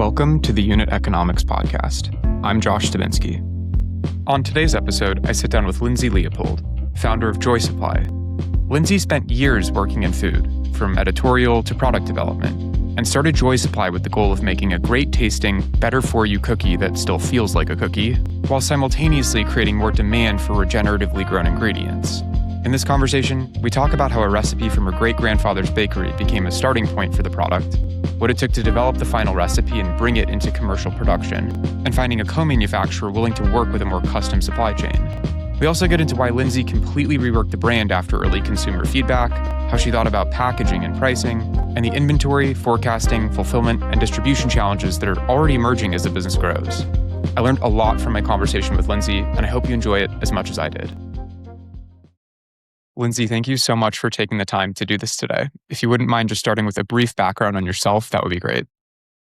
Welcome to the Unit Economics Podcast. I'm Josh Stabinsky. On today's episode, I sit down with Lindsay Leopold, founder of Joy Supply. Lindsay spent years working in food, from editorial to product development, and started Joy Supply with the goal of making a great-tasting, better-for-you cookie that still feels like a cookie, while simultaneously creating more demand for regeneratively grown ingredients. In this conversation, we talk about how a recipe from her great-grandfather's bakery became a starting point for the product, what it took to develop the final recipe and bring it into commercial production, and finding a co-manufacturer willing to work with a more custom supply chain. We also get into why Lindsay completely reworked the brand after early consumer feedback, how she thought about packaging and pricing, and the inventory, forecasting, fulfillment, and distribution challenges that are already emerging as the business grows. I learned a lot from my conversation with Lindsay, and I hope you enjoy it as much as I did. Lindsay, thank you so much for taking the time to do this today. If you wouldn't mind just starting with a brief background on yourself, that would be great.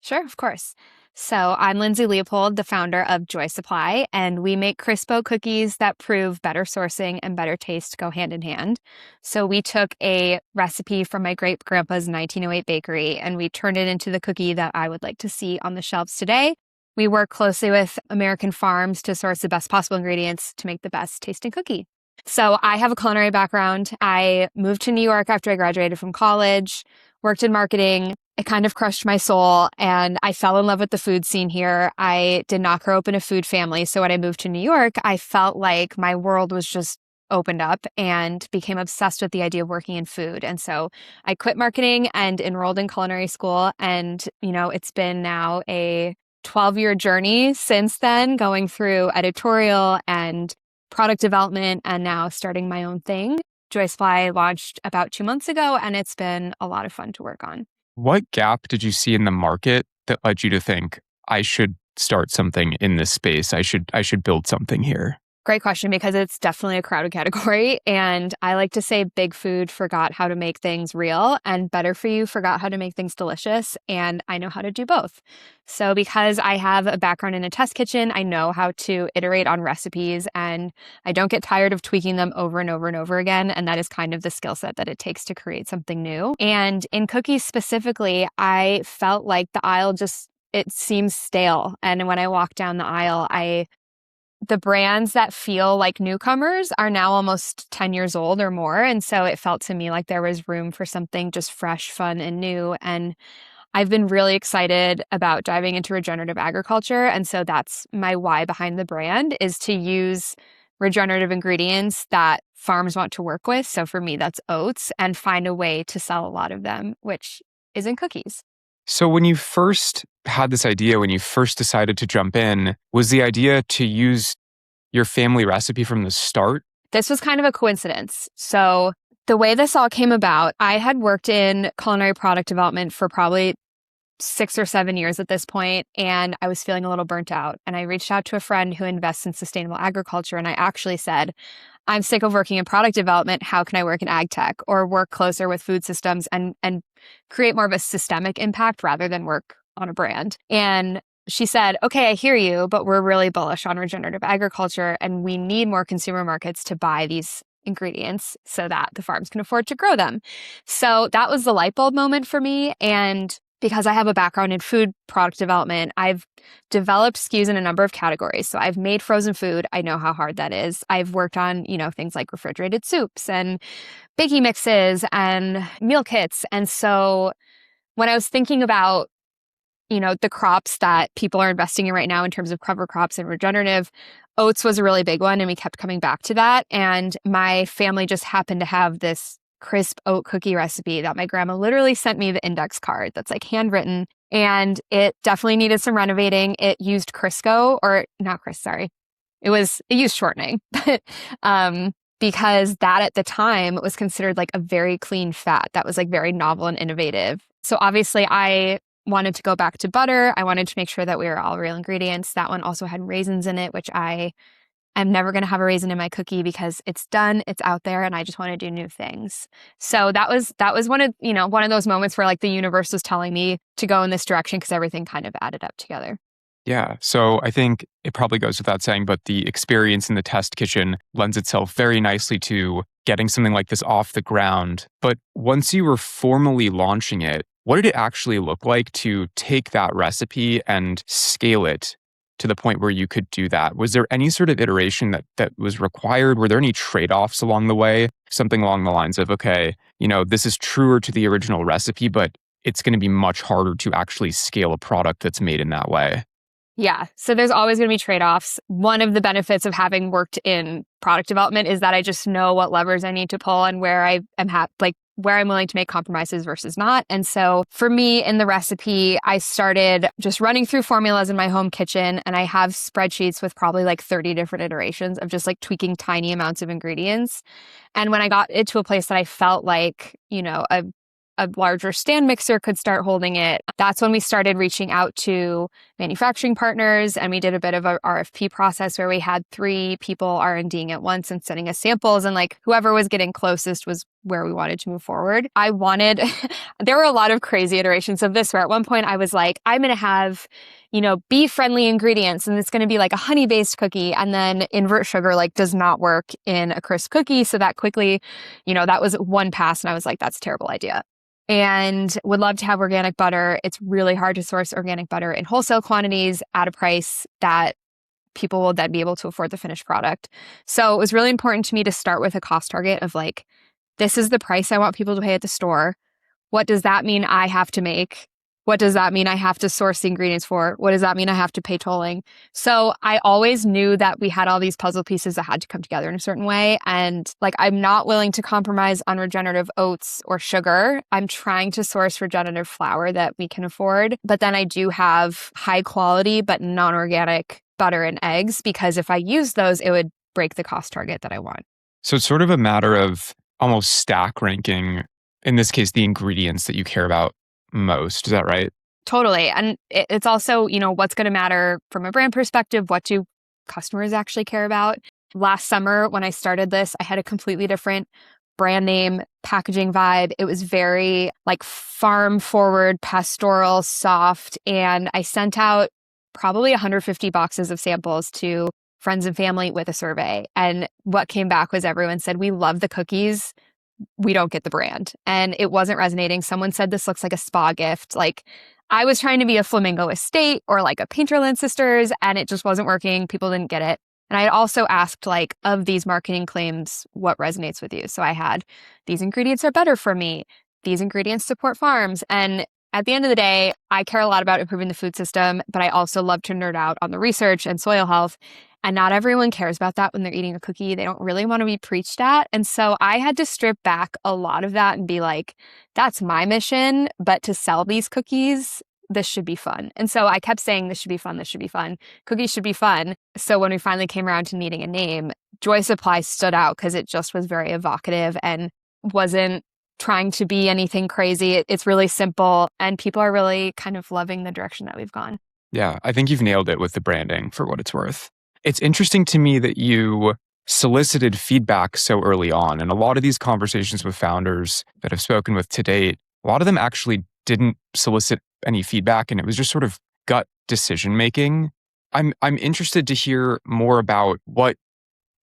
Sure, of course. So I'm Lindsay Leopold, the founder of Joy Supply, and we make Crispo cookies that prove better sourcing and better taste go hand in hand. So we took a recipe from my great-grandpa's 1908 bakery, and we turned it into the cookie that I would like to see on the shelves today. We work closely with American farms to source the best possible ingredients to make the best tasting cookie. So I have a culinary background. I moved to New York after I graduated from college, worked in marketing. It kind of crushed my soul, and I fell in love with the food scene here. I did not grow up in a food family, so when I moved to New York, I felt like my world was just opened up and became obsessed with the idea of working in food. And so I quit marketing and enrolled in culinary school, and it's been now a 12-year journey since then, going through editorial and product development, and now starting my own thing. Joy Supply launched about 2 months ago, and it's been a lot of fun to work on. What gap did you see in the market that led you to think, I should start something in this space? I should build something here? Great question, because it's definitely a crowded category. And I like to say big food forgot how to make things real, and better for you forgot how to make things delicious. And I know how to do both. So because I have a background in a test kitchen, I know how to iterate on recipes, and I don't get tired of tweaking them over and over and over again. And that is kind of the skill set that it takes to create something new. And in cookies specifically, I felt like the aisle it seems stale. And when I walk down the aisle, the brands that feel like newcomers are now almost 10 years old or more. And so it felt to me like there was room for something just fresh, fun, and new. And I've been really excited about diving into regenerative agriculture. And so that's my why behind the brand, is to use regenerative ingredients that farms want to work with. So for me, that's oats, and find a way to sell a lot of them, which is in cookies. So when you first had this idea, when you first decided to jump in, was the idea to use your family recipe from the start? This was kind of a coincidence. So the way this all came about, I had worked in culinary product development for probably 6 or 7 years at this point, and I was feeling a little burnt out. And I reached out to a friend who invests in sustainable agriculture, and I actually said, I'm sick of working in product development. How can I work in ag tech or work closer with food systems and create more of a systemic impact rather than work on a brand? And she said, okay, I hear you, but we're really bullish on regenerative agriculture, and we need more consumer markets to buy these ingredients so that the farms can afford to grow them. So that was the light bulb moment for me. And because I have a background in food product development, I've developed SKUs in a number of categories. So I've made frozen food. I know how hard that is. I've worked on, things like refrigerated soups and baking mixes and meal kits. And so when I was thinking about, the crops that people are investing in right now in terms of cover crops and regenerative, oats was a really big one. And we kept coming back to that. And my family just happened to have this crisp oat cookie recipe that my grandma literally sent me the index card that's like handwritten, and it definitely needed some renovating. It used Crisco, or not sorry. It used shortening, because that at the time was considered like a very clean fat that was like very novel and innovative. So obviously I wanted to go back to butter. I wanted to make sure that we were all real ingredients. That one also had raisins in it, which I'm never going to have a raisin in my cookie because it's done, it's out there, and I just want to do new things. So that was one of those moments where like the universe was telling me to go in this direction, because everything kind of added up together. Yeah. So I think it probably goes without saying, but the experience in the test kitchen lends itself very nicely to getting something like this off the ground. But once you were formally launching it, What did it actually look like to take that recipe and scale it to the point where you could do that? Was there any sort of iteration that was required? Were there any trade-offs along the way? Something along the lines of, okay, this is truer to the original recipe, but it's going to be much harder to actually scale a product that's made in that way. Yeah. So there's always going to be trade-offs. One of the benefits of having worked in product development is that I just know what levers I need to pull and where I am where I'm willing to make compromises versus not. And so for me in the recipe, I started just running through formulas in my home kitchen, and I have spreadsheets with probably like 30 different iterations of just like tweaking tiny amounts of ingredients. And when I got it to a place that I felt like, a larger stand mixer could start holding it, that's when we started reaching out to manufacturing partners, and we did a bit of a RFP process where we had 3 people R&Ding at once and sending us samples, and like whoever was getting closest was where we wanted to move forward. There were a lot of crazy iterations of this where at one point I was like, I'm going to have bee-friendly ingredients, and it's going to be like a honey-based cookie, and then invert sugar does not work in a crisp cookie. So that quickly, that was one pass, and I was like, that's a terrible idea. And would love to have organic butter. It's really hard to source organic butter in wholesale quantities at a price that people will then be able to afford the finished product. So it was really important to me to start with a cost target of like, this is the price I want people to pay at the store. What does that mean I have to make? What does that mean I have to source the ingredients for? What does that mean I have to pay tolling? So I always knew that we had all these puzzle pieces that had to come together in a certain way. And I'm not willing to compromise on regenerative oats or sugar. I'm trying to source regenerative flour that we can afford. But then I do have high quality but non-organic butter and eggs, because if I use those, it would break the cost target that I want. So it's sort of a matter of almost stack ranking, in this case, the ingredients that you care about most. Is that right? Totally. And it's also, what's going to matter from a brand perspective. What do customers actually care about? Last summer, when I started this, I had a completely different brand name, packaging vibe. It was very farm forward, pastoral, soft. And I sent out probably 150 boxes of samples to friends and family with a survey. And what came back was everyone said, we love the cookies. We don't get the brand. And it wasn't resonating. Someone said this looks like a spa gift. I was trying to be a Flamingo Estate or like a Painterland Sisters, and it just wasn't working. People didn't get it. And I had also asked of these marketing claims, what resonates with you? So I had, these ingredients are better for me. These ingredients support farms. And at the end of the day, I care a lot about improving the food system, but I also love to nerd out on the research and soil health. And not everyone cares about that when they're eating a cookie. They don't really want to be preached at. And so I had to strip back a lot of that and be like, that's my mission, but to sell these cookies, this should be fun. And so I kept saying, this should be fun, this should be fun. Cookies should be fun. So when we finally came around to needing a name, Joy Supply stood out because it just was very evocative and wasn't trying to be anything crazy. It's really simple, and people are really kind of loving the direction that we've gone. Yeah, I think you've nailed it with the branding for what it's worth. It's interesting to me that you solicited feedback so early on. And a lot of these conversations with founders that I've spoken with to date, a lot of them actually didn't solicit any feedback, and it was just sort of gut decision making. I'm interested to hear more about what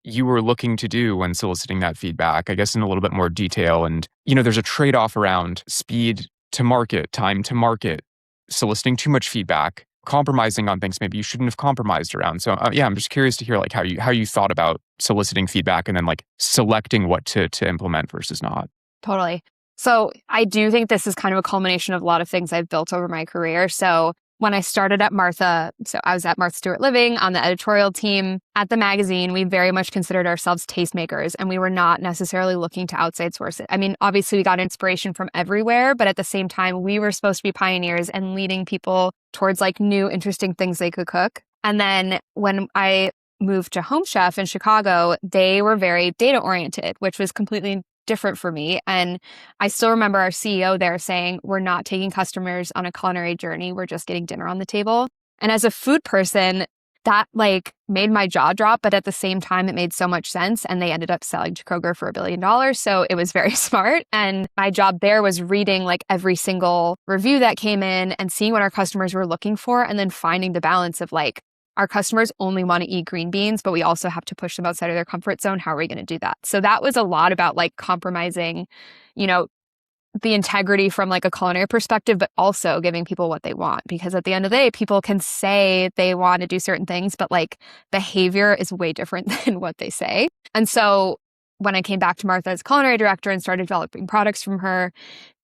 you were looking to do when soliciting that feedback, I guess in a little bit more detail. And, there's a trade-off around speed to market, time to market, soliciting too much feedback, compromising on things maybe you shouldn't have compromised around. So I'm just curious to hear how you thought about soliciting feedback and then selecting what to implement versus not. Totally. So I do think this is kind of a culmination of a lot of things I've built over my career. So when I started at Martha, so I was at Martha Stewart Living on the editorial team at the magazine, we very much considered ourselves tastemakers, and we were not necessarily looking to outside source it. I mean, obviously we got inspiration from everywhere, but at the same time, we were supposed to be pioneers and leading people towards new, interesting things they could cook. And then when I moved to Home Chef in Chicago, they were very data oriented, which was completely different for me. And I still remember our CEO there saying, we're not taking customers on a culinary journey. We're just getting dinner on the table. And as a food person, that made my jaw drop, but at the same time, it made so much sense. And they ended up selling to Kroger for $1 billion. So it was very smart. And my job there was reading every single review that came in and seeing what our customers were looking for, and then finding the balance of our customers only want to eat green beans, but we also have to push them outside of their comfort zone. How are we going to do that? So that was a lot about compromising, the integrity from like a culinary perspective, but also giving people what they want. Because at the end of the day, people can say they want to do certain things, but like behavior is way different than what they say. And so when I came back to Martha as culinary director and started developing products from her,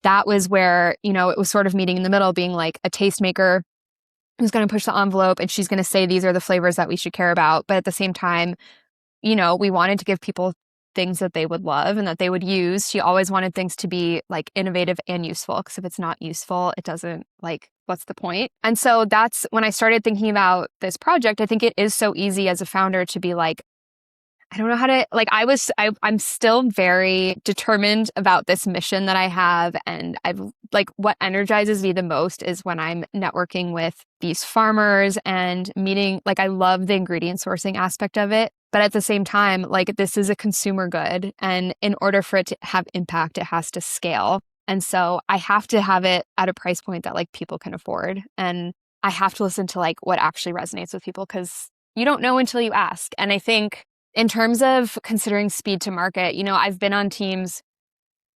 that was where, it was sort of meeting in the middle, being like a tastemaker who's going to push the envelope and she's going to say, these are the flavors that we should care about. But at the same time, we wanted to give people things that they would love and that they would use. She always wanted things to be like innovative and useful, because if it's not useful, it doesn't, like, what's the point? And so that's when I started thinking about this project. I think it is so easy as a founder to be like, I don't know how to, like, I'm still very determined about this mission that I have. And I've like, what energizes me the most is when I'm networking with these farmers and meeting, like, I love the ingredient sourcing aspect of it. But at the same time, like, this is a consumer good. And in order for it to have impact, it has to scale. And so I have to have it at a price point that like people can afford. And I have to listen to like what actually resonates with people, because you don't know until you ask. And I think in terms of considering speed to market, I've been on teams,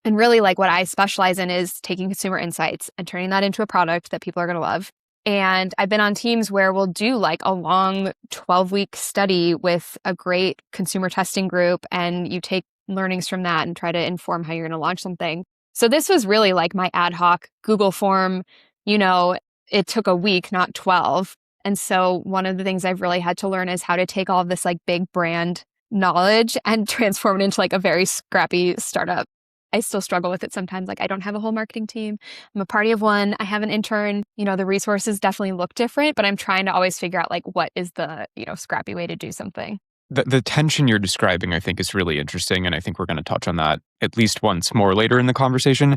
and really like what I specialize in is taking consumer insights and turning that into a product that people are going to love. And I've been on teams where we'll do like a long 12-week study with a great consumer testing group, and you take learnings from that and try to inform how you're going to launch something. So this was really like my ad hoc Google form. It took a week, not 12. And so one of the things I've really had to learn is how to take all of this like big brand knowledge and transform it into like a very scrappy startup. I still struggle with it sometimes. Like, I don't have a whole marketing team. I'm a party of one. I have an intern. The resources definitely look different, but I'm trying to always figure out like what is the, scrappy way to do something. The tension you're describing, I think, is really interesting. And I think we're going to touch on that at least once more later in the conversation.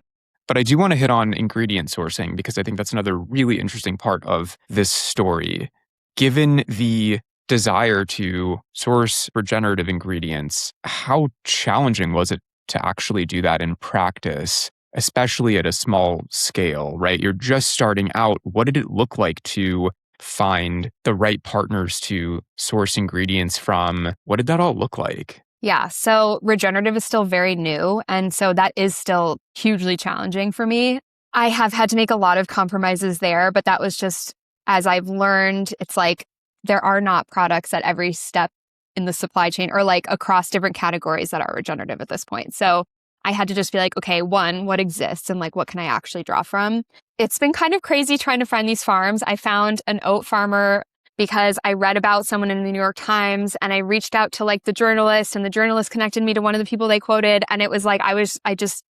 But I do want to hit on ingredient sourcing, because I think that's another really interesting part of this story. Given the desire to source regenerative ingredients, how challenging was it to actually do that in practice, especially at a small scale, right? You're just starting out. What did it look like to find the right partners to source ingredients from? What did that all look like? Yeah. So regenerative is still very new. And so that is still hugely challenging for me. I have had to make a lot of compromises there, but that was just, as I've learned, it's like there are not products at every step in the supply chain or like across different categories that are regenerative at this point. So I had to just be like, okay, one, what exists and like what can I actually draw from? It's been kind of crazy trying to find these farms. I found an oat farmer because I read about someone in the New York Times, and I reached out to like the journalist, and the journalist connected me to one of the people they quoted. And it was like, I just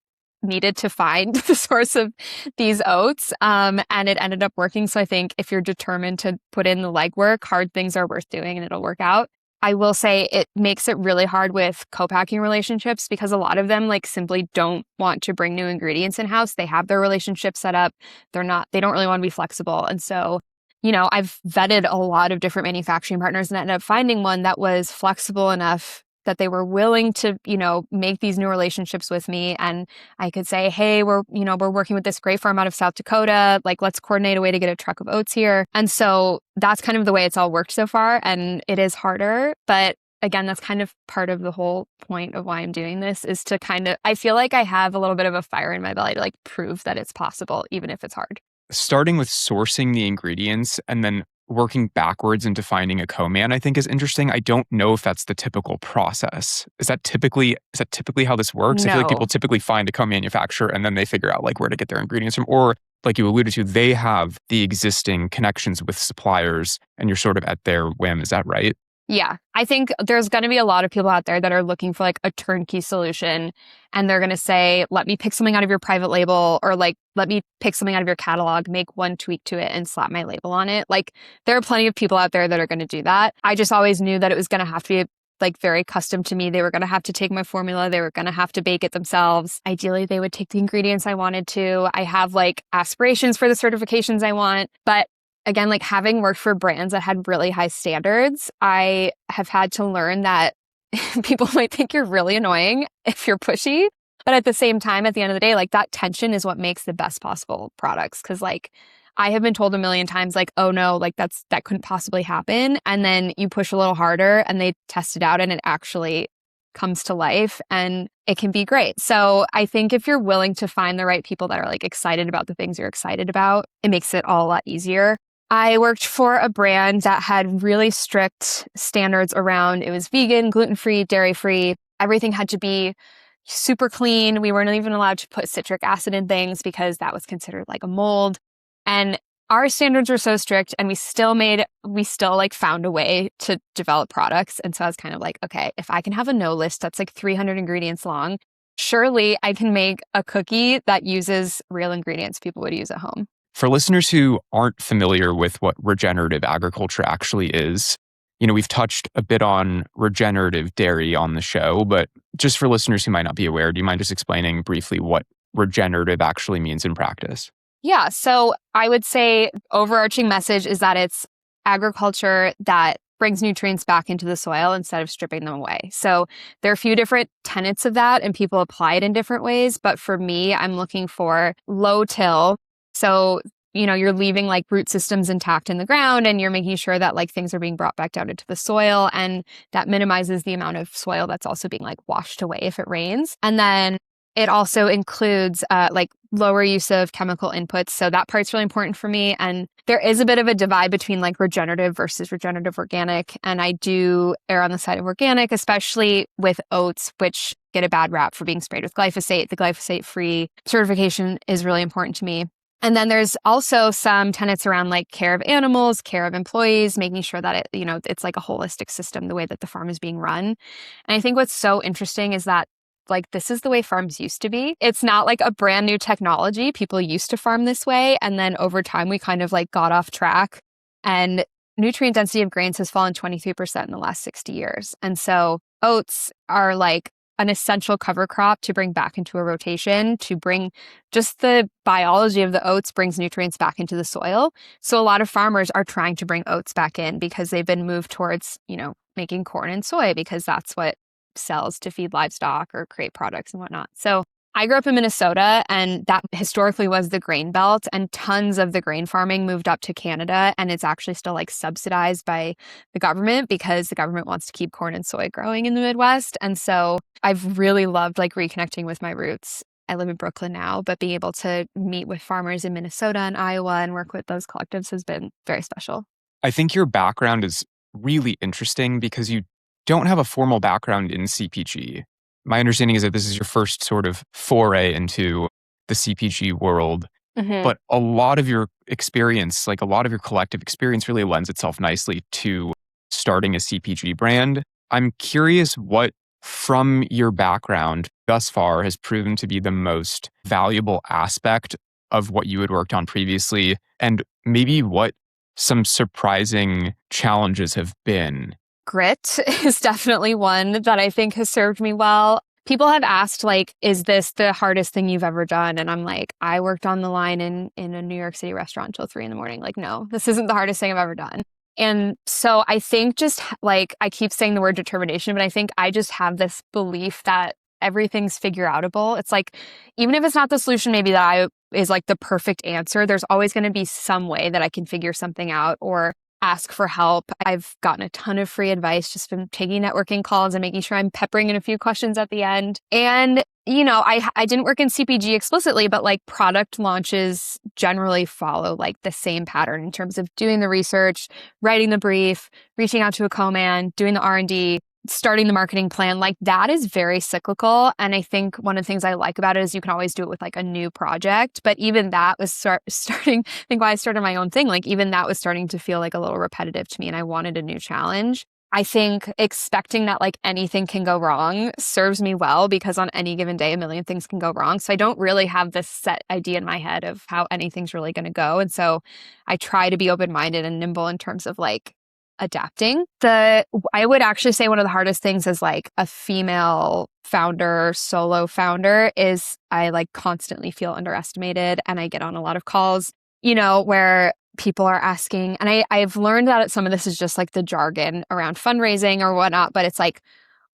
needed to find the source of these oats. And it ended up working. So I think if you're determined to put in the legwork, hard things are worth doing and it'll work out. I will say it makes it really hard with co-packing relationships, because a lot of them like simply don't want to bring new ingredients in-house. They have their relationship set up. They don't really want to be flexible. And so I've vetted a lot of different manufacturing partners and ended up finding one that was flexible enough that they were willing to, make these new relationships with me. And I could say, hey, we're working with this great farm out of South Dakota. Like, let's coordinate a way to get a truck of oats here. And so that's kind of the way it's all worked so far. And it is harder. But again, that's kind of part of the whole point of why I'm doing this, is to I feel like I have a little bit of a fire in my belly to like prove that it's possible, even if it's hard. Starting with sourcing the ingredients and then working backwards into finding a co-man, I think is interesting. I don't know if that's the typical process. Is that typically how this works? No. I feel like people typically find a co-manufacturer and then they figure out like where to get their ingredients from. Or like you alluded to, they have the existing connections with suppliers and you're sort of at their whim. Is that right? Yeah, I think there's going to be a lot of people out there that are looking for like a turnkey solution, and they're going to say, let me pick something out of your private label, or like, let me pick something out of your catalog, make one tweak to it and slap my label on it. Like, there are plenty of people out there that are going to do that. I just always knew that it was going to have to be like very custom to me. They were going to have to take my formula. They were going to have to bake it themselves. Ideally, they would take the ingredients I wanted to. I have like aspirations for the certifications I want, but again, like having worked for brands that had really high standards, I have had to learn that people might think you're really annoying if you're pushy. But at the same time, at the end of the day, like that tension is what makes the best possible products. Cause like I have been told a million times, like, oh no, like that couldn't possibly happen. And then you push a little harder and they test it out and it actually comes to life and it can be great. So I think if you're willing to find the right people that are like excited about the things you're excited about, it makes it all a lot easier. I worked for a brand that had really strict standards around, it was vegan, gluten-free, dairy-free. Everything had to be super clean. We weren't even allowed to put citric acid in things because that was considered like a mold. And our standards were so strict, and we still like found a way to develop products. And so I was kind of like, okay, if I can have a no list that's like 300 ingredients long, surely I can make a cookie that uses real ingredients people would use at home. For listeners who aren't familiar with what regenerative agriculture actually is, we've touched a bit on regenerative dairy on the show, but just for listeners who might not be aware, do you mind just explaining briefly what regenerative actually means in practice? Yeah, so I would say overarching message is that it's agriculture that brings nutrients back into the soil instead of stripping them away. So there are a few different tenets of that and people apply it in different ways. But for me, I'm looking for low till. So, you're leaving like root systems intact in the ground and you're making sure that like things are being brought back down into the soil, and that minimizes the amount of soil that's also being like washed away if it rains. And then it also includes like lower use of chemical inputs. So that part's really important for me. And there is a bit of a divide between like regenerative versus regenerative organic. And I do err on the side of organic, especially with oats, which get a bad rap for being sprayed with glyphosate. The glyphosate-free certification is really important to me. And then there's also some tenets around like care of animals, care of employees, making sure that it's like a holistic system, the way that the farm is being run. And I think what's so interesting is that like this is the way farms used to be. It's not like a brand new technology. People used to farm this way. And then over time, we kind of like got off track, and nutrient density of grains has fallen 23% in the last 60 years. And so oats are like an essential cover crop to bring back into a rotation, to bring just the biology of the oats brings nutrients back into the soil. So a lot of farmers are trying to bring oats back in because they've been moved towards, making corn and soy because that's what sells to feed livestock or create products and whatnot. So I grew up in Minnesota, and that historically was the grain belt, and tons of the grain farming moved up to Canada, and it's actually still like subsidized by the government because the government wants to keep corn and soy growing in the Midwest. And so I've really loved like reconnecting with my roots. I live in Brooklyn now, but being able to meet with farmers in Minnesota and Iowa and work with those collectives has been very special. I think your background is really interesting because you don't have a formal background in CPG. My understanding is that this is your first sort of foray into the CPG world. Mm-hmm. But a lot of your experience, like a lot of your collective experience, really lends itself nicely to starting a CPG brand. I'm curious what from your background thus far has proven to be the most valuable aspect of what you had worked on previously, and maybe what some surprising challenges have been. Grit is definitely one that I think has served me well. People have asked, like, is this the hardest thing you've ever done? And I'm like, I worked on the line in a New York City restaurant until 3 a.m. Like, no, this isn't the hardest thing I've ever done. And so I think just like, I keep saying the word determination, but I think I just have this belief that everything's figure outable. It's like, even if it's not the solution, maybe that is like the perfect answer, there's always going to be some way that I can figure something out or ask for help. I've gotten a ton of free advice just from taking networking calls and making sure I'm peppering in a few questions at the end. And, I didn't work in CPG explicitly, but like product launches generally follow like the same pattern in terms of doing the research, writing the brief, reaching out to a co-man, doing the R&D, starting the marketing plan. Like that is very cyclical. And I think one of the things I like about it is you can always do it with like a new project. But even that was starting, I think why I started my own thing, like even that was starting to feel like a little repetitive to me, and I wanted a new challenge. I think expecting that like anything can go wrong serves me well, because on any given day, a million things can go wrong. So I don't really have this set idea in my head of how anything's really going to go. And so I try to be open-minded and nimble in terms of like adapting. I would actually say one of the hardest things as like a female founder, solo founder, is I like constantly feel underestimated, and I get on a lot of calls, where people are asking, and I've learned that some of this is just like the jargon around fundraising or whatnot, but it's like,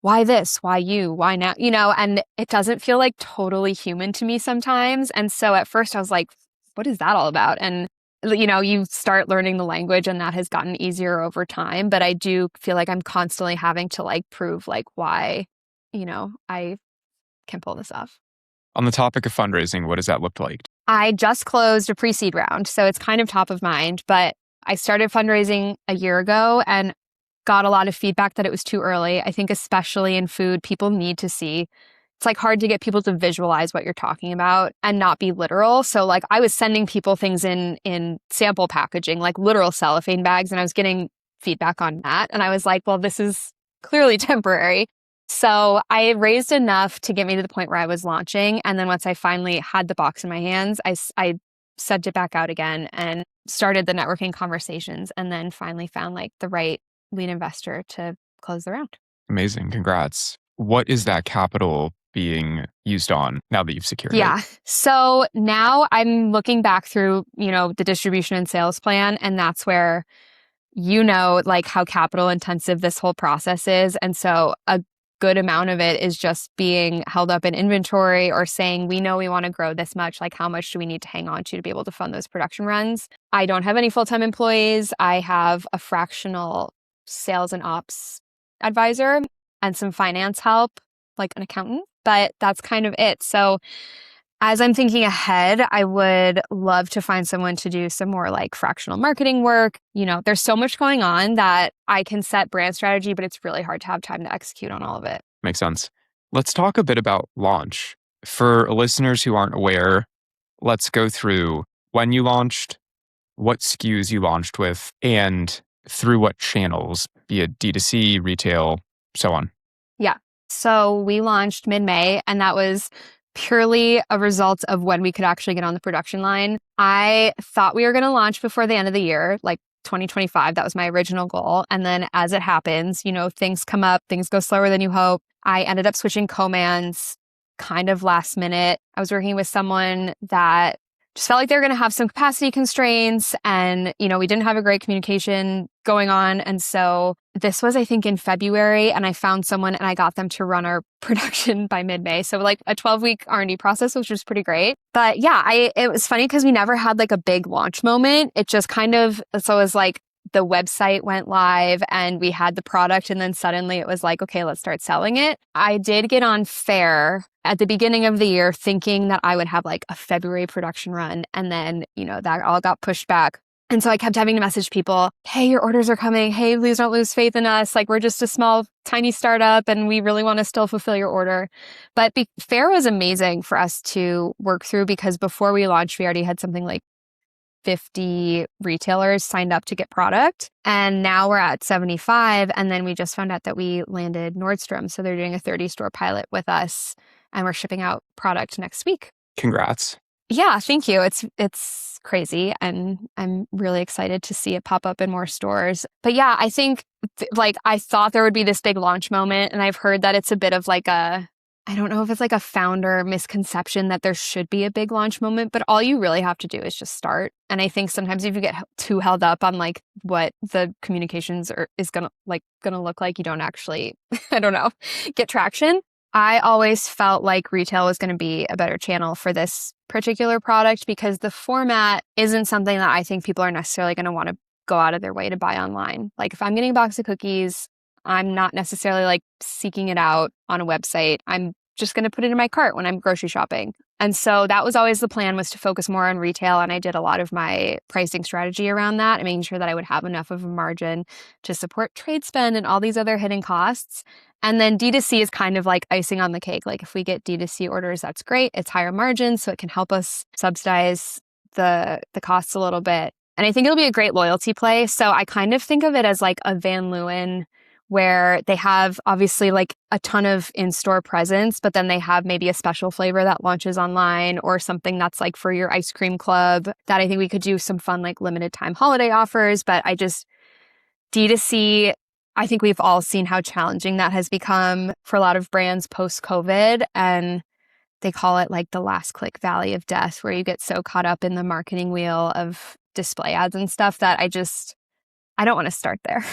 why this? Why you? Why now? And it doesn't feel like totally human to me sometimes. And so at first I was like, what is that all about? And you start learning the language, and that has gotten easier over time. But I do feel like I'm constantly having to like prove like why I can pull this off. On the topic of fundraising, what does that look like? I just closed a pre-seed round, so it's kind of top of mind, but I started fundraising a year ago and got a lot of feedback that it was too early. I think especially in food, people need to see. It's like hard to get people to visualize what you're talking about and not be literal. So like I was sending people things in sample packaging, like literal cellophane bags, and I was getting feedback on that. And I was like, well, this is clearly temporary. So I raised enough to get me to the point where I was launching. And then once I finally had the box in my hands, I sent it back out again and started the networking conversations, and then finally found like the right lead investor to close the round. Amazing. Congrats. What is that capital being used on now that you've secured Yeah. it? So now I'm looking back through, the distribution and sales plan, and that's where like how capital intensive this whole process is. And so a good amount of it is just being held up in inventory or saying, we know we want to grow this much. Like, how much do we need to hang on to be able to fund those production runs? I don't have any full-time employees. I have a fractional sales and ops advisor and some finance help, like an accountant, but that's kind of it. So as I'm thinking ahead, I would love to find someone to do some more like fractional marketing work. There's so much going on that I can set brand strategy, but it's really hard to have time to execute on all of it. Makes sense. Let's talk a bit about launch. For listeners who aren't aware, let's go through when you launched, what SKUs you launched with, and through what channels, be it D2C, retail, so on. Yeah. So we launched mid-May, and that was purely a result of when we could actually get on the production line. I thought we were going to launch before the end of the year, like 2025. That was my original goal. And then as it happens, things come up, things go slower than you hope. I ended up switching co-mans kind of last minute. I was working with someone that just felt like they were going to have some capacity constraints, and, we didn't have a great communication going on. And so this was, I think, in February, and I found someone and I got them to run our production by mid-May. So like a 12-week R&D process, which was pretty great. But yeah, it was funny because we never had like a big launch moment. It just so it was like the website went live and we had the product, and then suddenly it was like, okay, let's start selling it. I did get on Fair at the beginning of the year thinking that I would have like a February production run, and then, that all got pushed back. And so I kept having to message people, hey, your orders are coming. Hey, please don't lose faith in us. Like, we're just a small, tiny startup and we really want to still fulfill your order. But Fair was amazing for us to work through because before we launched, we already had something like 50 retailers signed up to get product. And now we're at 75. And then we just found out that we landed Nordstrom. So they're doing a 30-store pilot with us, and we're shipping out product next week. Congrats. Yeah, thank you. It's crazy, and I'm really excited to see it pop up in more stores. But yeah, I think I thought there would be this big launch moment, and I've heard that it's a bit of like I don't know if it's like a founder misconception that there should be a big launch moment, but all you really have to do is just start. And I think sometimes if you get too held up on like what the communications is gonna look like, you don't actually, I don't know, get traction. I always felt like retail was going to be a better channel for this particular product because the format isn't something that I think people are necessarily going to want to go out of their way to buy online. Like if I'm getting a box of cookies, I'm not necessarily like seeking it out on a website. I'm just going to put it in my cart when I'm grocery shopping. And so that was always the plan, was to focus more on retail. And I did a lot of my pricing strategy around that and making sure that I would have enough of a margin to support trade spend and all these other hidden costs. And then D2C is kind of like icing on the cake. Like if we get D2C orders, that's great. It's higher margin, so it can help us subsidize the costs a little bit. And I think it'll be a great loyalty play. So I kind of think of it as like a Van Leeuwen, where they have obviously like a ton of in-store presence, but then they have maybe a special flavor that launches online or something that's like for your ice cream club that I think we could do some fun like limited time holiday offers. But D2C, I think we've all seen how challenging that has become for a lot of brands post-COVID. And they call it like the last click valley of death, where you get so caught up in the marketing wheel of display ads and stuff that I don't want to start there.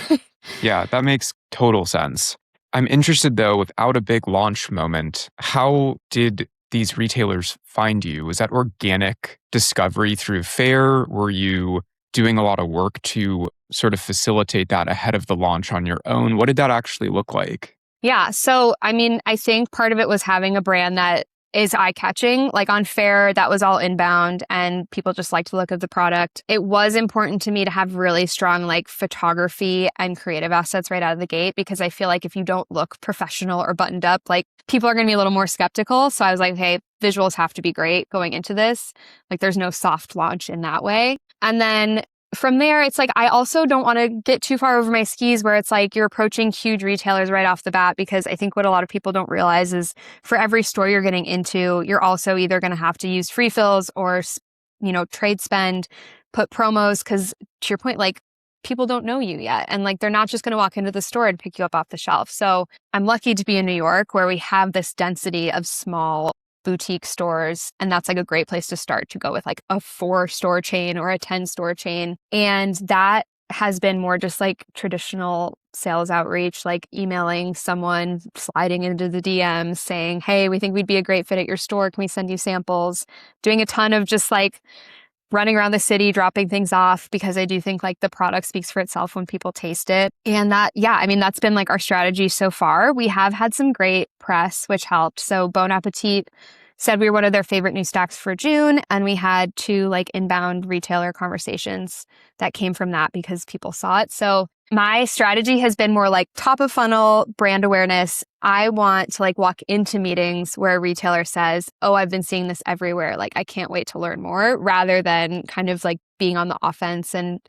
Yeah, that makes total sense. I'm interested though, without a big launch moment, how did these retailers find you? Was that organic discovery through Fair? Were you doing a lot of work to sort of facilitate that ahead of the launch on your own? What did that actually look like? Yeah. So, I mean, I think part of it was having a brand that is eye-catching. Like on Fair, that was all inbound and people just liked the look of the product. It was important to me to have really strong like photography and creative assets right out of the gate, because I feel like if you don't look professional or buttoned up, like people are going to be a little more skeptical. So I was like, hey, visuals have to be great going into this. Like there's no soft launch in that way. And then from there, it's like, I also don't want to get too far over my skis where it's like you're approaching huge retailers right off the bat, because I think what a lot of people don't realize is for every store you're getting into, you're also either going to have to use free fills or, trade spend, put promos. Cause to your point, like people don't know you yet. And like, they're not just going to walk into the store and pick you up off the shelf. So I'm lucky to be in New York where we have this density of small boutique stores. And that's like a great place to start, to go with like a 4-store chain or a 10-store chain. And that has been more just like traditional sales outreach, like emailing someone, sliding into the DMs saying, hey, we think we'd be a great fit at your store. Can we send you samples? Doing a ton of just like running around the city, dropping things off, because I do think like the product speaks for itself when people taste it. And that, yeah, I mean, that's been like our strategy so far. We have had some great press, which helped. So Bon Appetit said we were one of their favorite new stacks for June. And we had 2 like inbound retailer conversations that came from that because people saw it. So my strategy has been more like top of funnel brand awareness. I want to like walk into meetings where a retailer says, oh, I've been seeing this everywhere. Like, I can't wait to learn more, rather than kind of like being on the offense and,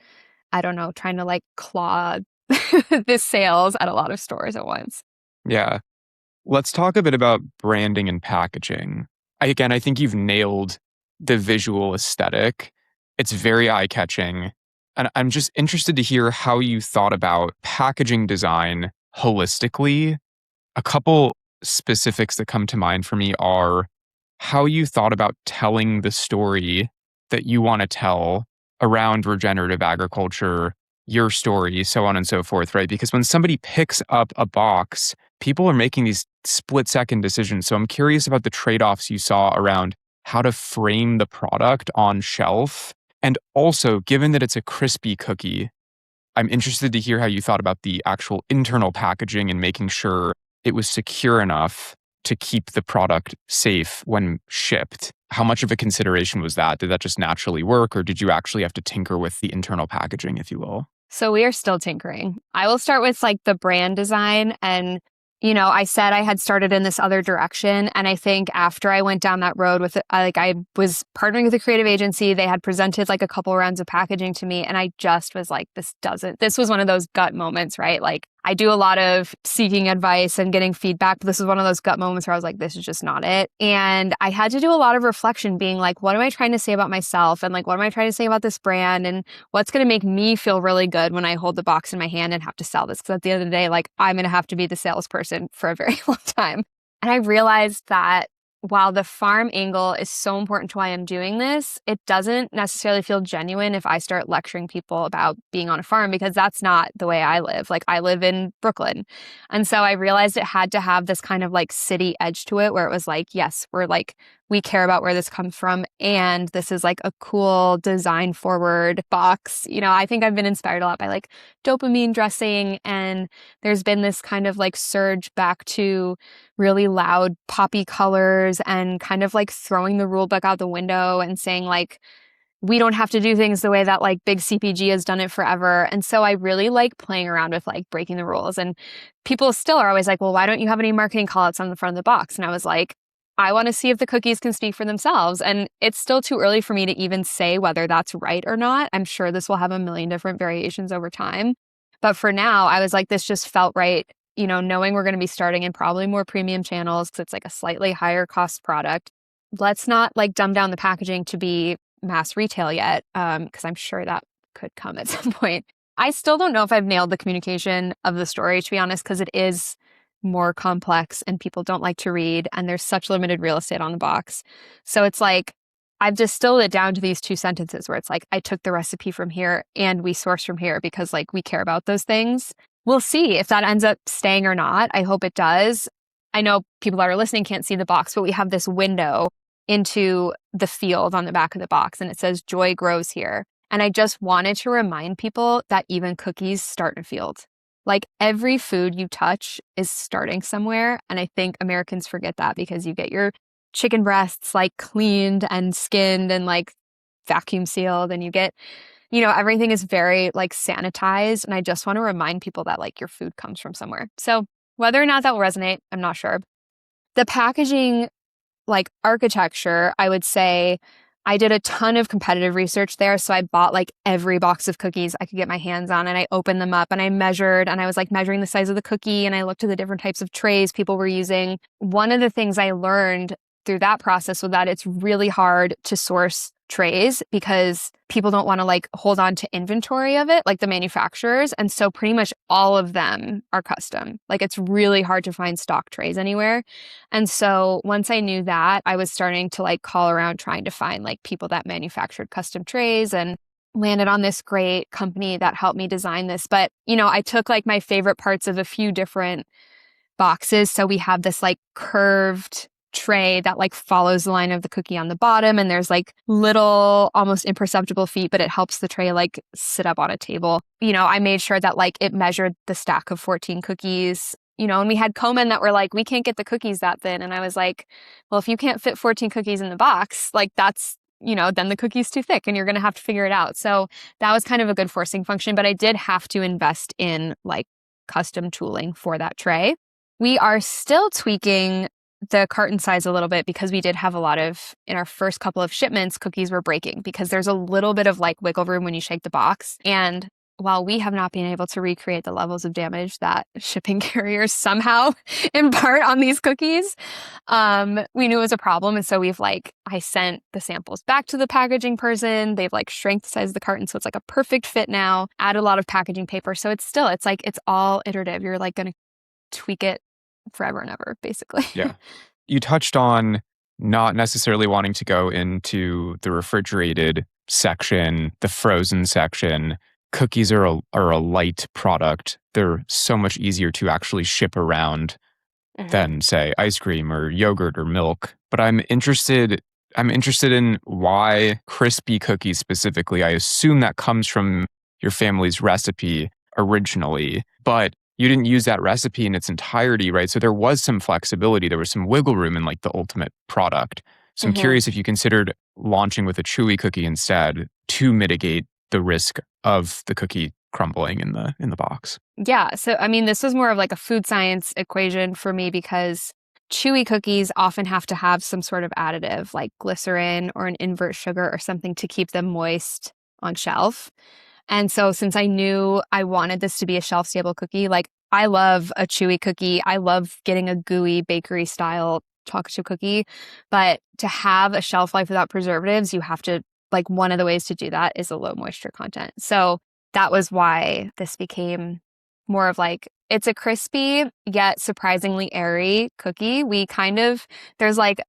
I don't know, trying to like claw the sales at a lot of stores at once. Yeah. Let's talk a bit about branding and packaging. Again, I think you've nailed the visual aesthetic. It's very eye-catching. And I'm just interested to hear how you thought about packaging design holistically. A couple specifics that come to mind for me are how you thought about telling the story that you want to tell around regenerative agriculture, your story, so on and so forth, right? Because when somebody picks up a box, people are making these split-second decisions. So I'm curious about the trade-offs you saw around how to frame the product on shelf. And also, given that it's a crispy cookie, I'm interested to hear how you thought about the actual internal packaging and making sure it was secure enough to keep the product safe when shipped. How much of a consideration was that? Did that just naturally work, or did you actually have to tinker with the internal packaging, if you will? So we are still tinkering. I will start with like the brand design. And, I said I had started in this other direction. And I think after I went down that road with it, I was partnering with a creative agency. They had presented like a couple rounds of packaging to me. And I just was like, this was one of those gut moments, right? Like I do a lot of seeking advice and getting feedback, but this was one of those gut moments where I was like, this is just not it. And I had to do a lot of reflection, being like, what am I trying to say about myself? And like, what am I trying to say about this brand? And what's going to make me feel really good when I hold the box in my hand and have to sell this? Because at the end of the day, like I'm going to have to be the salesperson for a very long time. And I realized that while the farm angle is so important to why I'm doing this, it doesn't necessarily feel genuine if I start lecturing people about being on a farm, because that's not the way I live. Like I live in Brooklyn. And so I realized it had to have this kind of like city edge to it, where it was like, yes, we care about where this comes from. And this is like a cool design forward box. I think I've been inspired a lot by like dopamine dressing. And there's been this kind of like surge back to really loud poppy colors and kind of like throwing the rule book out the window and saying like, we don't have to do things the way that like big CPG has done it forever. And so I really like playing around with like breaking the rules. And people still are always like, well, why don't you have any marketing callouts on the front of the box? And I was like, I want to see if the cookies can speak for themselves. And it's still too early for me to even say whether that's right or not. I'm sure this will have a million different variations over time. But for now, I was like, this just felt right. Knowing we're going to be starting in probably more premium channels because it's like a slightly higher cost product. Let's not like dumb down the packaging to be mass retail yet, because I'm sure that could come at some point. I still don't know if I've nailed the communication of the story, to be honest, because it is more complex and people don't like to read and there's such limited real estate on the box. So it's like, I've distilled it down to these 2 sentences where it's like, I took the recipe from here and we source from here because like we care about those things. We'll see if that ends up staying or not. I hope it does. I know people that are listening can't see the box, but we have this window into the field on the back of the box and it says joy grows here. And I just wanted to remind people that even cookies start in a field. Like every food you touch is starting somewhere. And I think Americans forget that because you get your chicken breasts like cleaned and skinned and like vacuum sealed, and you get, everything is very like sanitized. And I just want to remind people that like your food comes from somewhere. So whether or not that will resonate, I'm not sure. The packaging like architecture, I would say I did a ton of competitive research there. So I bought like every box of cookies I could get my hands on, and I opened them up and I measured, and I was like measuring the size of the cookie, and I looked at the different types of trays people were using. One of the things I learned through that process was that it's really hard to source trays because people don't want to like hold on to inventory of it, like the manufacturers. And so pretty much all of them are custom. Like it's really hard to find stock trays anywhere. And so once I knew that, I was starting to like call around trying to find like people that manufactured custom trays, and landed on this great company that helped me design this. But, I took like my favorite parts of a few different boxes. So we have this like curved tray that like follows the line of the cookie on the bottom, and there's like little almost imperceptible feet, but it helps the tray like sit up on a table. I made sure that like it measured the stack of 14 cookies, and we had co-men that were like, we can't get the cookies that thin. And I was like, well, if you can't fit 14 cookies in the box, like that's, then the cookie's too thick and you're going to have to figure it out. So that was kind of a good forcing function, but I did have to invest in like custom tooling for that tray. We are still tweaking the carton size a little bit because we did have a lot of, in our first couple of shipments, cookies were breaking because there's a little bit of like wiggle room when you shake the box. And while we have not been able to recreate the levels of damage that shipping carriers somehow impart on these cookies, we knew it was a problem. And so I sent the samples back to the packaging person. They've like shrank the size of the carton. So it's like a perfect fit now, add a lot of packaging paper. So it's all iterative. You're like going to tweak it forever and ever, basically. Yeah. You touched on not necessarily wanting to go into the refrigerated section, the frozen section. Cookies are a light product. They're so much easier to actually ship around than, say, ice cream or yogurt or milk. But I'm interested in why crispy cookies specifically. I assume that comes from your family's recipe originally, but you didn't use that recipe in its entirety, right? So there was some flexibility. There was some wiggle room in like the ultimate product. So I'm curious if you considered launching with a chewy cookie instead to mitigate the risk of the cookie crumbling in the box. Yeah. So, I mean, this was more of like a food science equation for me because chewy cookies often have to have some sort of additive like glycerin or an invert sugar or something to keep them moist on shelf. And so since I knew I wanted this to be a shelf-stable cookie, like I love a chewy cookie. I love getting a gooey bakery style chocolate chip cookie. But to have a shelf life without preservatives, you have to, like one of the ways to do that is a low moisture content. So that was why this became more of like, it's a crispy yet surprisingly airy cookie. There's like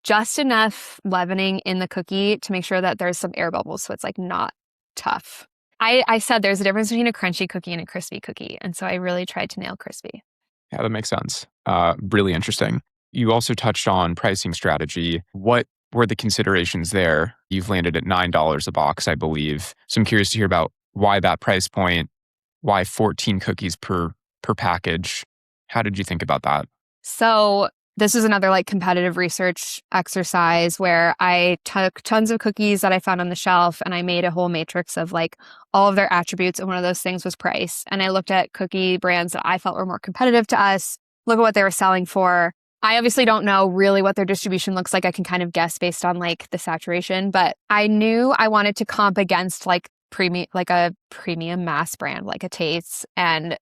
just enough leavening in the cookie to make sure that there's some air bubbles so it's like not tough. I said there's a difference between a crunchy cookie and a crispy cookie. And so I really tried to nail crispy. Yeah, that makes sense. Really interesting. You also touched on pricing strategy. What were the considerations there? You've landed at $9 a box, I believe. So I'm curious to hear about why that price point, why 14 cookies per package. How did you think about that? So this is another like competitive research exercise where I took tons of cookies that I found on the shelf and I made a whole matrix of like all of their attributes. And one of those things was price. And I looked at cookie brands that I felt were more competitive to us, look at what they were selling for. I obviously don't know really what their distribution looks like. I can kind of guess based on like the saturation, but I knew I wanted to comp against like a premium mass brand like a Tate's. And,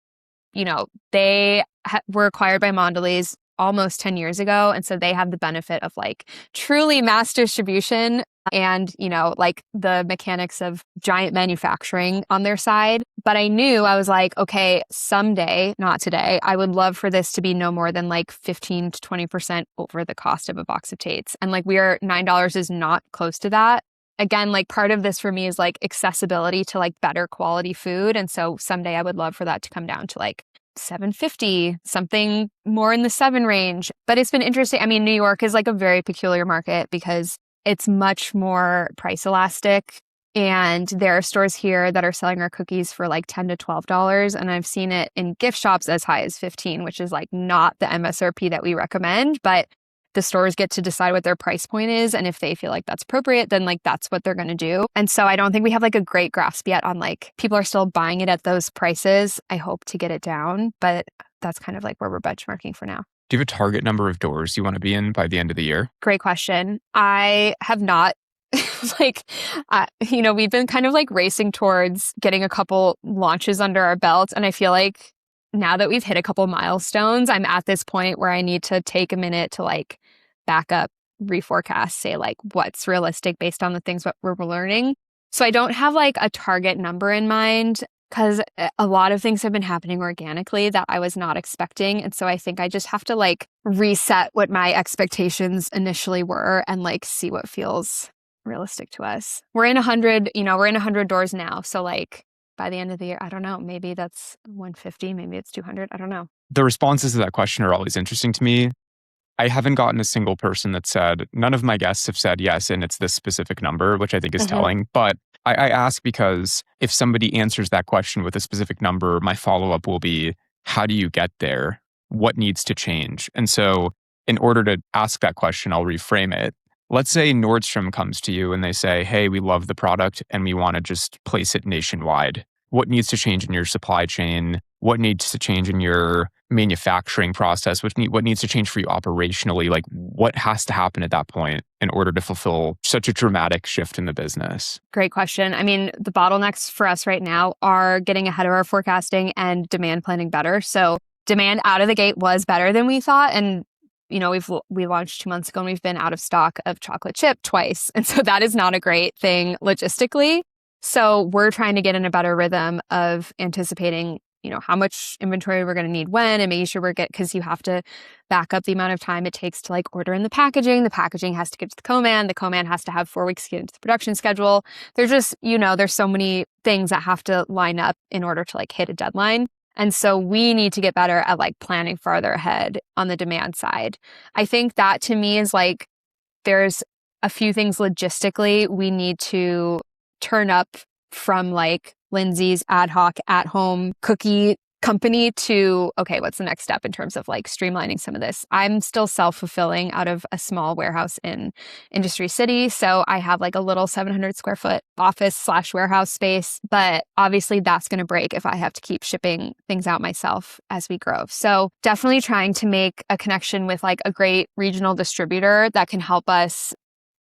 they were acquired by Mondelez almost 10 years ago. And so they have the benefit of like truly mass distribution and, like the mechanics of giant manufacturing on their side. But I knew I was like, okay, someday, not today, I would love for this to be no more than like 15 to 20% over the cost of a box of Tate's. And like $9 is not close to that. Again, like part of this for me is like accessibility to like better quality food. And so someday I would love for that to come down to like $7.50, something more in the $7 range. But it's been interesting. I mean, New York is like a very peculiar market because it's much more price elastic And there are stores here that are selling our cookies for like $10 to $12. And I've seen it in gift shops as high as 15, which is like not the MSRP that we recommend, but the stores get to decide what their price point is. And if they feel like that's appropriate, then like that's what they're going to do. And so I don't think we have like a great grasp yet on like people are still buying it at those prices. I hope to get it down, but that's kind of like where we're benchmarking for now. Do you have a target number of doors you want to be in by the end of the year? Great question. I have not. We've been kind of like racing towards getting a couple launches under our belt. And I feel like now that we've hit a couple milestones, I'm at this point where I need to take a minute to like back up, reforecast, say like what's realistic based on the things what we're learning. So I don't have like a target number in mind because a lot of things have been happening organically that I was not expecting. And so I think I just have to like reset what my expectations initially were and like see what feels realistic to us. We're in 100 doors now. So like by the end of the year, I don't know, maybe that's 150, maybe it's 200. I don't know. The responses to that question are always interesting to me. I haven't gotten a single person that said, none of my guests have said yes, and it's this specific number, which I think is telling. But I ask because if somebody answers that question with a specific number, my follow-up will be, how do you get there? What needs to change? And so in order to ask that question, I'll reframe it. Let's say Nordstrom comes to you and they say, hey, we love the product and we want to just place it nationwide. What needs to change in your supply chain? What needs to change in your manufacturing process? What needs to change for you operationally? Like what has to happen at that point in order to fulfill such a dramatic shift in the business? Great question. I mean, the bottlenecks for us right now are getting ahead of our forecasting and demand planning better. So demand out of the gate was better than we thought. And we launched 2 months ago and we've been out of stock of chocolate chip twice. And so that is not a great thing logistically. So we're trying to get in a better rhythm of anticipating, how much inventory we're going to need when and making sure because you have to back up the amount of time it takes to like order in the packaging. The packaging has to get to the co-man. The co-man has to have 4 weeks to get into the production schedule. There's just, there's so many things that have to line up in order to like hit a deadline. And so we need to get better at like planning farther ahead on the demand side. I think that to me is like, there's a few things logistically we need to turn up from like Lindsay's ad hoc at home cookie company to, okay, what's the next step in terms of like streamlining some of this? I'm still self-fulfilling out of a small warehouse in Industry City. So I have like a little 700 square foot office/warehouse space, but obviously that's going to break if I have to keep shipping things out myself as we grow. So definitely trying to make a connection with like a great regional distributor that can help us,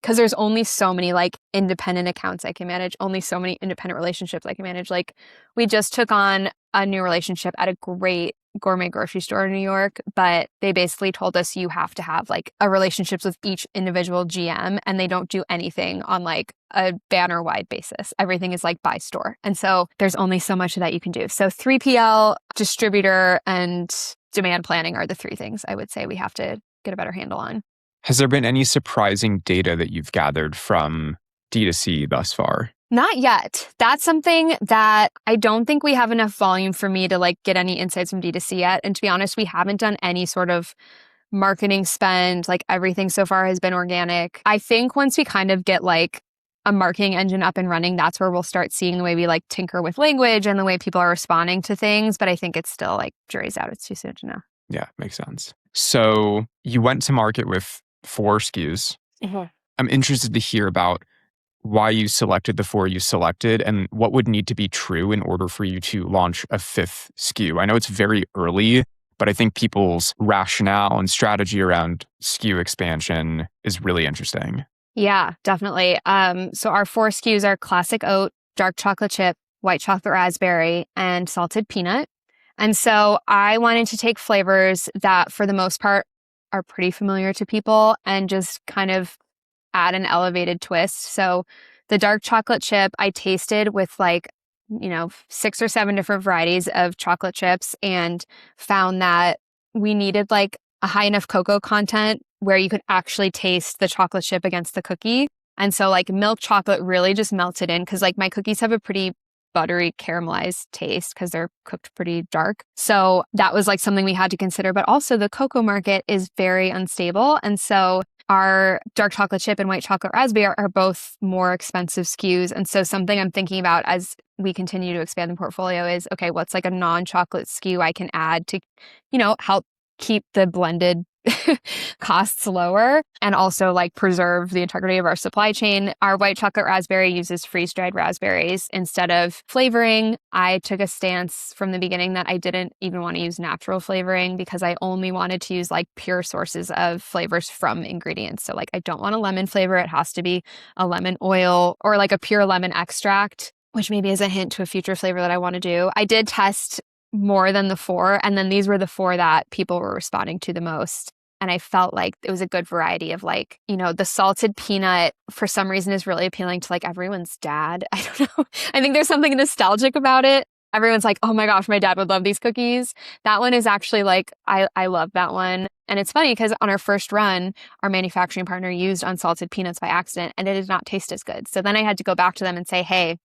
because there's only so many like independent accounts I can manage, only so many independent relationships I can manage. Like we just took on a new relationship at a great gourmet grocery store in New York, but they basically told us you have to have like a relationships with each individual GM and they don't do anything on like a banner wide basis. Everything is like by store. And so there's only so much that you can do. So 3PL, distributor, and demand planning are the three things I would say we have to get a better handle on. Has there been any surprising data that you've gathered from D2C thus far? Not yet. That's something that I don't think we have enough volume for me to like get any insights from D2C yet. And to be honest, we haven't done any sort of marketing spend. Like everything so far has been organic. I think once we kind of get like a marketing engine up and running, that's where we'll start seeing the way we like tinker with language and the way people are responding to things. But I think it's still like jury's out. It's too soon to know. Yeah, makes sense. So you went to market with 4 SKUs. I'm interested to hear about why you selected the 4 you selected and what would need to be true in order for you to launch a 5th SKU. I know it's very early, but I think people's rationale and strategy around SKU expansion is really interesting. Yeah, definitely. So our 4 SKUs are classic oat, dark chocolate chip, white chocolate raspberry, and salted peanut. And so I wanted to take flavors that for the most part are pretty familiar to people and just kind of add an elevated twist. So the dark chocolate chip I tasted with like, 6 or 7 different varieties of chocolate chips and found that we needed like a high enough cocoa content where you could actually taste the chocolate chip against the cookie. And so like milk chocolate really just melted in because like my cookies have a pretty buttery caramelized taste because they're cooked pretty dark. So that was like something we had to consider. But also the cocoa market is very unstable. And so our dark chocolate chip and white chocolate raspberry are both more expensive SKUs. And so something I'm thinking about as we continue to expand the portfolio is, okay, what's like a non-chocolate SKU I can add to, help keep the blended costs lower and also like preserve the integrity of our supply chain. Our white chocolate raspberry uses freeze-dried raspberries instead of flavoring. I took a stance from the beginning that I didn't even want to use natural flavoring because I only wanted to use like pure sources of flavors from ingredients. So like I don't want a lemon flavor. It has to be a lemon oil or like a pure lemon extract, which maybe is a hint to a future flavor that I want to do. I did test more than the 4. And then these were the 4 that people were responding to the most. And I felt like it was a good variety of like, the salted peanut for some reason is really appealing to like everyone's dad. I don't know. I think there's something nostalgic about it. Everyone's like, oh my gosh, my dad would love these cookies. That one is actually like, I love that one. And it's funny because on our first run, our manufacturing partner used unsalted peanuts by accident and it did not taste as good. So then I had to go back to them and say, hey,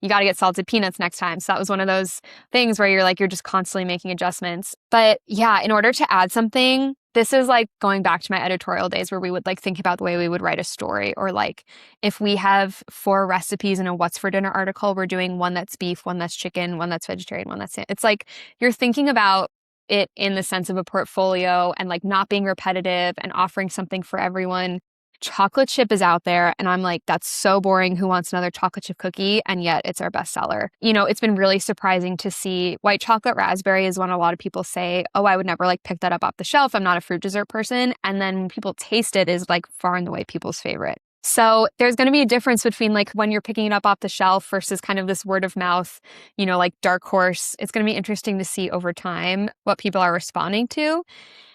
you got to get salted peanuts next time. So that was one of those things where you're just constantly making adjustments. But yeah, in order to add something, this is like going back to my editorial days where we would like think about the way we would write a story, or like if we have 4 recipes in a what's for dinner article, we're doing one that's beef, one that's chicken, one that's vegetarian, one that's, it's like you're thinking about it in the sense of a portfolio and like not being repetitive and offering something for everyone. Chocolate chip is out there and I'm like, that's so boring. Who wants another chocolate chip cookie? And yet it's our bestseller. It's been really surprising to see white chocolate raspberry is one a lot of people say, oh, I would never like pick that up off the shelf. I'm not a fruit dessert person. And then when people taste it is like far and away people's favorite. So there's going to be a difference between like when you're picking it up off the shelf versus kind of this word of mouth, like dark horse. It's going to be interesting to see over time what people are responding to.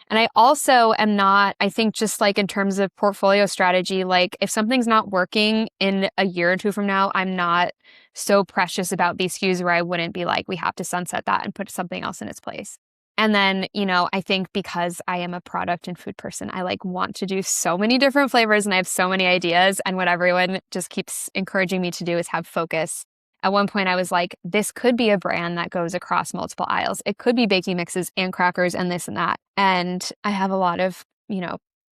And I also am not, I think just like in terms of portfolio strategy, like if something's not working in a year or 2 from now, I'm not so precious about these SKUs where I wouldn't be like, we have to sunset that and put something else in its place. And then, I think because I am a product and food person, I like want to do so many different flavors and I have so many ideas. And what everyone just keeps encouraging me to do is have focus. At one point, I was like, this could be a brand that goes across multiple aisles. It could be baking mixes and crackers and this and that. And I have a lot of,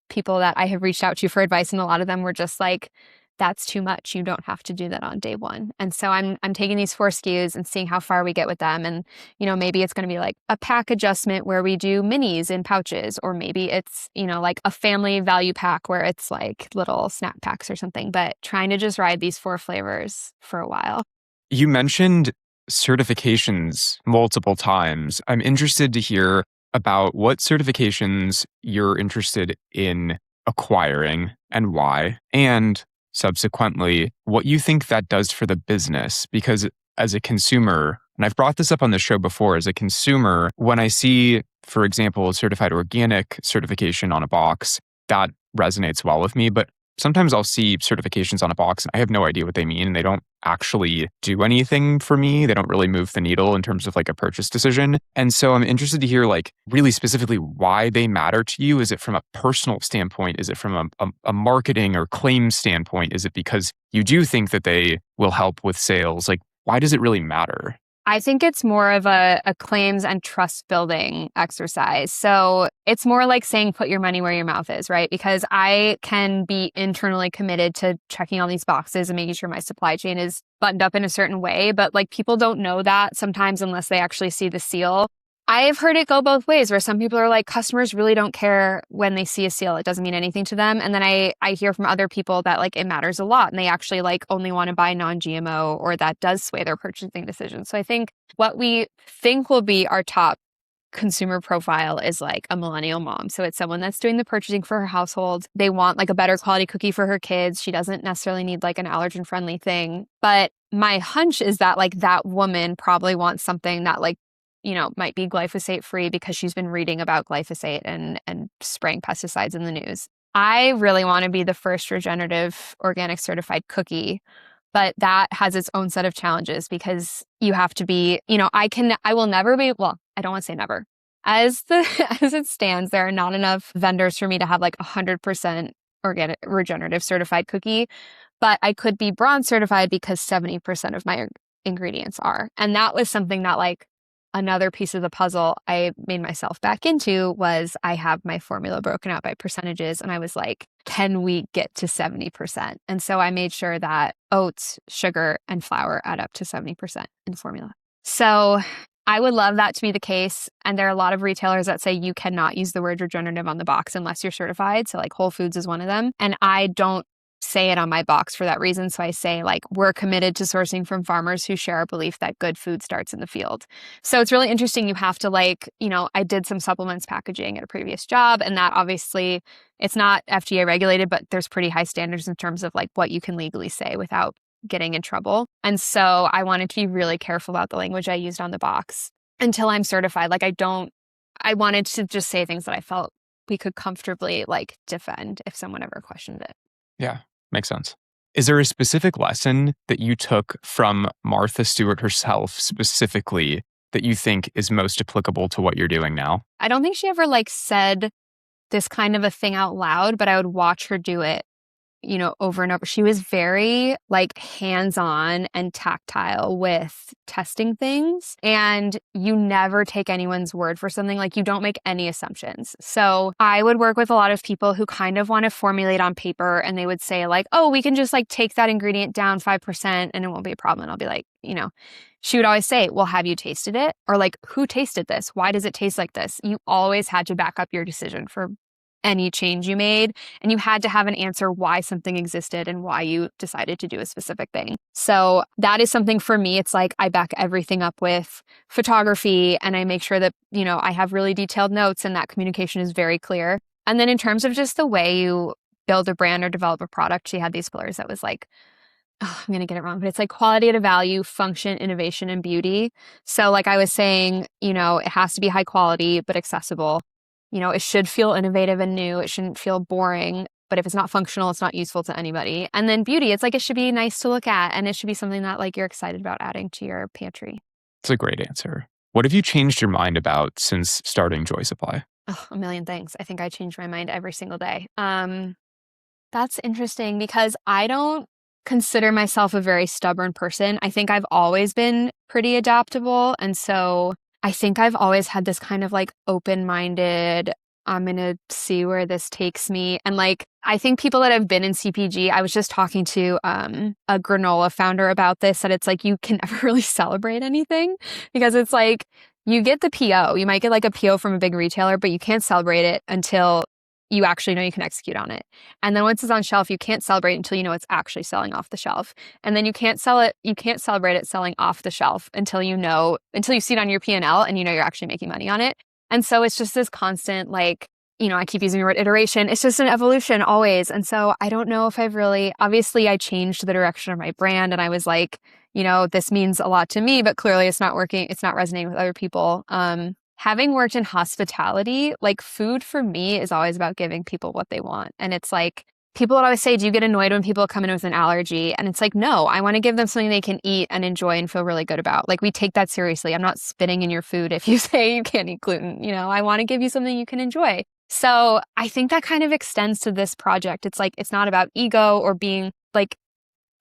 people that I have reached out to for advice. And a lot of them were just like, that's too much. You don't have to do that on day one. And so I'm taking these 4 SKUs and seeing how far we get with them. And, maybe it's going to be like a pack adjustment where we do minis in pouches, or maybe it's, like a family value pack where it's like little snack packs or something, but trying to just ride these 4 flavors for a while. You mentioned certifications multiple times. I'm interested to hear about what certifications you're interested in acquiring and why, and subsequently, what you think that does for the business. Because as a consumer, and I've brought this up on the show before, as a consumer, when I see, for example, a certified organic certification on a box, that resonates well with me. But sometimes I'll see certifications on a box and I have no idea what they mean. And they don't actually do anything for me. They don't really move the needle in terms of like a purchase decision. And so I'm interested to hear like really specifically why they matter to you. Is it from a personal standpoint? Is it from a marketing or claim standpoint? Is it because you do think that they will help with sales? Like, why does it really matter? I think it's more of a claims and trust building exercise. So it's more like saying, put your money where your mouth is, right? Because I can be internally committed to checking all these boxes and making sure my supply chain is buttoned up in a certain way. But like people don't know that sometimes unless they actually see the seal. I've heard it go both ways where some people are like, customers really don't care when they see a seal. It doesn't mean anything to them. And then I hear from other people that like it matters a lot and they actually like only want to buy non-GMO, or that does sway their purchasing decisions. So I think what we think will be our top consumer profile is like a millennial mom. So it's someone that's doing the purchasing for her household. They want like a better quality cookie for her kids. She doesn't necessarily need like an allergen friendly thing. But my hunch is that like that woman probably wants something that like, might be glyphosate free because she's been reading about glyphosate and spraying pesticides in the news. I really want to be the first regenerative organic certified cookie, but that has its own set of challenges because you have to be, I will never be, well, I don't want to say never. As it stands, there are not enough vendors for me to have like 100% organic regenerative certified cookie, but I could be bronze certified because 70% of my ingredients are. And that was something that like another piece of the puzzle I made myself back into was I have my formula broken out by percentages. And I was like, can we get to 70%? And so I made sure that oats, sugar, and flour add up to 70% in the formula. So I would love that to be the case. And there are a lot of retailers that say you cannot use the word regenerative on the box unless you're certified. So like Whole Foods is one of them. And I don't say it on my box for that reason. So I say like, we're committed to sourcing from farmers who share a belief that good food starts in the field. So it's really interesting. You have to like, I did some supplements packaging at a previous job, and that obviously it's not FDA regulated, but there's pretty high standards in terms of like what you can legally say without getting in trouble. And so I wanted to be really careful about the language I used on the box until I'm certified. Like I wanted to just say things that I felt we could comfortably like defend if someone ever questioned it. Yeah, makes sense. Is there a specific lesson that you took from Martha Stewart herself specifically that you think is most applicable to what you're doing now? I don't think she ever like said this kind of a thing out loud, but I would watch her do it, over and over. She was very like hands-on and tactile with testing things, and you never take anyone's word for something. Like you don't make any assumptions. So I would work with a lot of people who kind of want to formulate on paper, and they would say like, oh, we can just like take that ingredient down 5% and it won't be a problem. And I'll be like, she would always say, well, have you tasted it? Or like, who tasted this? Why does it taste like this? You always had to back up your decision for any change you made, and you had to have an answer why something existed and why you decided to do a specific thing. So that is something for me. It's like I back everything up with photography, and I make sure that, I have really detailed notes and that communication is very clear. And then in terms of just the way you build a brand or develop a product, she had these pillars that was like, I'm going to get it wrong, but it's like quality at a value, function, innovation, and beauty. So like I was saying, it has to be high quality, but accessible. It should feel innovative and new. It shouldn't feel boring. But if it's not functional, it's not useful to anybody. And then beauty, it's like it should be nice to look at, and it should be something that like you're excited about adding to your pantry. It's a great answer. What have you changed your mind about since starting Joy Supply? Oh, a million things. I think I change my mind every single day. That's interesting because I don't consider myself a very stubborn person. I think I've always been pretty adaptable. And so I think I've always had this kind of like open-minded, I'm going to see where this takes me. And like, I think people that have been in CPG, I was just talking to a granola founder about this, that it's like, you can never really celebrate anything because it's like, you get the PO, you might get like a PO from a big retailer, but you can't celebrate it until you actually know you can execute on it. And then once it's on shelf, you can't celebrate until you know it's actually selling off the shelf. And then you can't celebrate it selling off the shelf until you see it on your P&L and you're actually making money on it. And so it's just this constant, like, I keep using the word iteration. It's just an evolution always. And so I don't know if obviously I changed the direction of my brand, and I was like, this means a lot to me, but clearly it's not working. It's not resonating with other people. Having worked in hospitality, like food for me is always about giving people what they want. And it's like, people would always say, do you get annoyed when people come in with an allergy? And it's like, no, I want to give them something they can eat and enjoy and feel really good about. Like we take that seriously. I'm not spitting in your food if you say you can't eat gluten. I want to give you something you can enjoy. So I think that kind of extends to this project. It's like, it's not about ego or being like,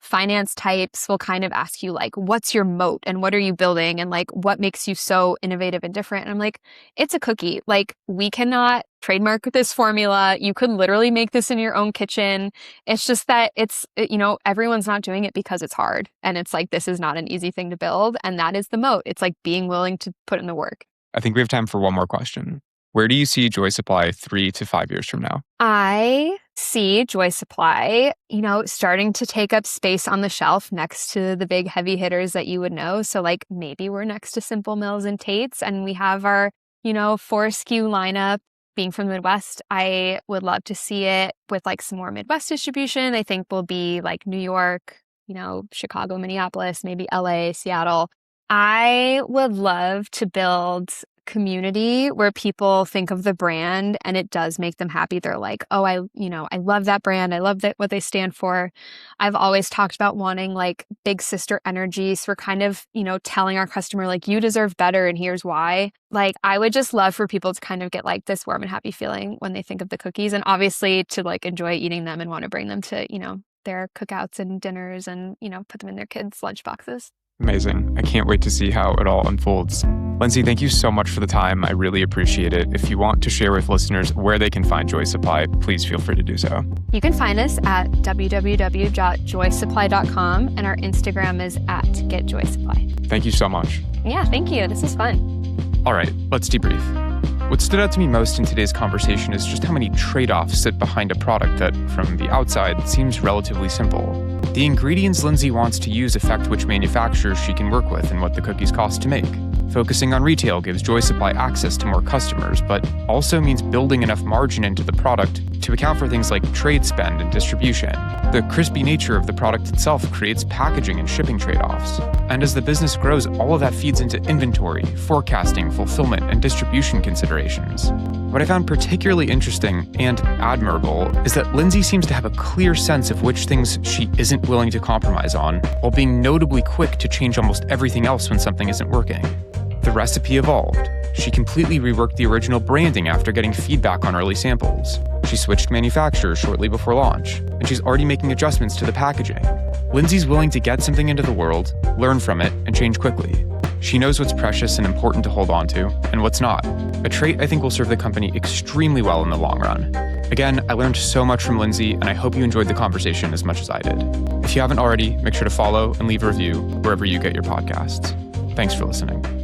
finance types will kind of ask you like, what's your moat and what are you building? And like, what makes you so innovative and different? And I'm like, it's a cookie. Like we cannot trademark this formula. You could literally make this in your own kitchen. It's just that everyone's not doing it because it's hard. And it's like, this is not an easy thing to build. And that is the moat. It's like being willing to put in the work. I think we have time for one more question. Where do you see Joy Supply 3 to 5 years from now? I see Joy Supply, starting to take up space on the shelf next to the big heavy hitters that you would know. So like maybe we're next to Simple Mills and Tate's, and we have our, 4 SKU lineup. Being from the Midwest, I would love to see it with like some more Midwest distribution. I think will be like New York, Chicago, Minneapolis, maybe LA, Seattle. I would love to build community where people think of the brand and it does make them happy. They're like, oh, I love that brand. I love what they stand for. I've always talked about wanting like big sister energy. So we're kind of, telling our customer like, you deserve better and here's why. Like, I would just love for people to kind of get like this warm and happy feeling when they think of the cookies, and obviously to like enjoy eating them and want to bring them to, their cookouts and dinners and, put them in their kids' lunch boxes. Amazing. I can't wait to see how it all unfolds. Lindsay, thank you so much for the time. I really appreciate it. If you want to share with listeners where they can find Joy Supply, please feel free to do so. You can find us at www.joysupply.com, and our Instagram is at getjoysupply. Thank you so much. Yeah, thank you. This was fun. All right, let's debrief. What stood out to me most in today's conversation is just how many trade-offs sit behind a product that, from the outside, seems relatively simple. The ingredients Lindsay wants to use affect which manufacturers she can work with and what the cookies cost to make. Focusing on retail gives Joy Supply access to more customers, but also means building enough margin into the product to account for things like trade spend and distribution. The crispy nature of the product itself creates packaging and shipping trade-offs. And as the business grows, all of that feeds into inventory, forecasting, fulfillment, and distribution considerations. What I found particularly interesting and admirable is that Lindsay seems to have a clear sense of which things she isn't willing to compromise on, while being notably quick to change almost everything else when something isn't working. The recipe evolved. She completely reworked the original branding after getting feedback on early samples. She switched manufacturers shortly before launch, and she's already making adjustments to the packaging. Lindsay's willing to get something into the world, learn from it, and change quickly. She knows what's precious and important to hold on to, and what's not. A trait I think will serve the company extremely well in the long run. Again, I learned so much from Lindsay, and I hope you enjoyed the conversation as much as I did. If you haven't already, make sure to follow and leave a review wherever you get your podcasts. Thanks for listening.